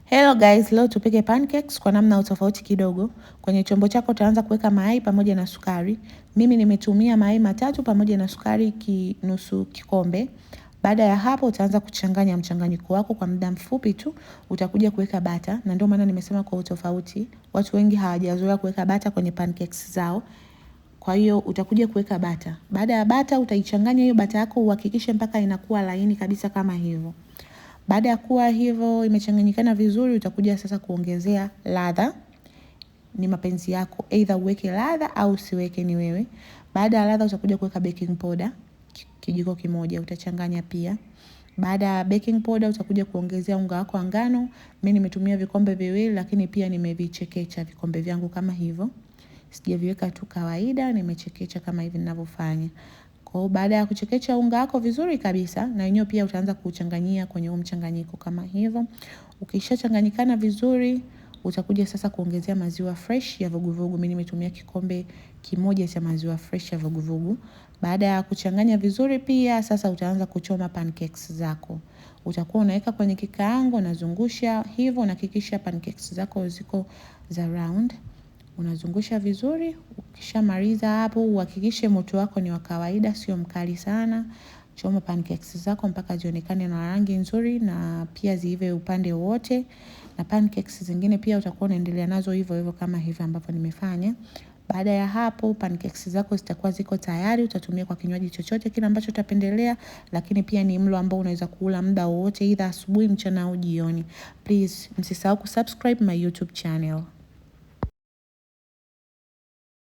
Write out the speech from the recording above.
Hello guys, leo tupike pancakes kwa namna tofauti kidogo. Kwenye chombo chako utaanza kuweka mayai pamoja na sukari. Mimi nimetumia mayai 3 pamoja na sukari nusu kikombe. Baada ya hapo utaanza kuchanganya mchanganyiko wako kwa muda mfupi tu, utakuja kuweka bata, na ndio maana nimesema kwa utofauti. Watu wengi hawajazoea kuweka bata kwenye pancakes zao. Kwa hiyo utakuja kuweka bata. Baada ya bata utaichanganya hiyo bata yako, uhakikishe mpaka inakuwa laini kabisa kama hivyo. Baada ya kuwa hivyo imechanganyikana vizuri, utakuja sasa kuongezea ladha. Ni mapenzi yako, either uweke ladha au usiweke, ni wewe. Baada ya ladha utakuja kuweka baking powder kijiko kimoja, utachanganya pia. Baada ya baking powder utakuja kuongezea unga wako wa ngano. Mimi nimetumia vikombe 2, lakini pia nimevichekecha vikombe vyangu kama hivyo. Sijaviweka tu kawaida, nimechekecha kama hivi ninavyofanya. Kwa baada ya kuchekecha unga wako vizuri kabisa, na wenyewe pia utaanza kuchanganyia kwenye huo mchanganyiko kama hivyo. Ukishachanganyikana vizuri, utakuja sasa kuongezea maziwa fresh ya vuguvugu. Mimi nimetumia kikombe kimoja cha maziwa fresh ya vuguvugu. Baada ya kuchanganya vizuri pia, sasa utaanza kuchoma pancakes zako. Utakuwa unaweka kwenye kikaango, unazungusha hivyo, unahakikisha pancakes zako ziko za round. Unazungusha vizuri. Ukishamaliza hapo, uhakikishe moto wako ni wa kawaida, sio mkali sana. Choma pancakes zako mpaka zionekane na rangi nzuri na pia ziive upande wote. Na pancakes zingine pia utakuwa unaendelea nazo hivyo hivyo kama hivyo ambavyo nimefanya. Baada ya hapo, pancakes zako zitakuwa ziko tayari. Utatumia kwa kinywaji chochote kile ambacho utapendelea, lakini pia ni mlo ambao unaweza kula muda wote, either asubuhi, mchana au jioni. Please msisahau kusubscribe my YouTube channel.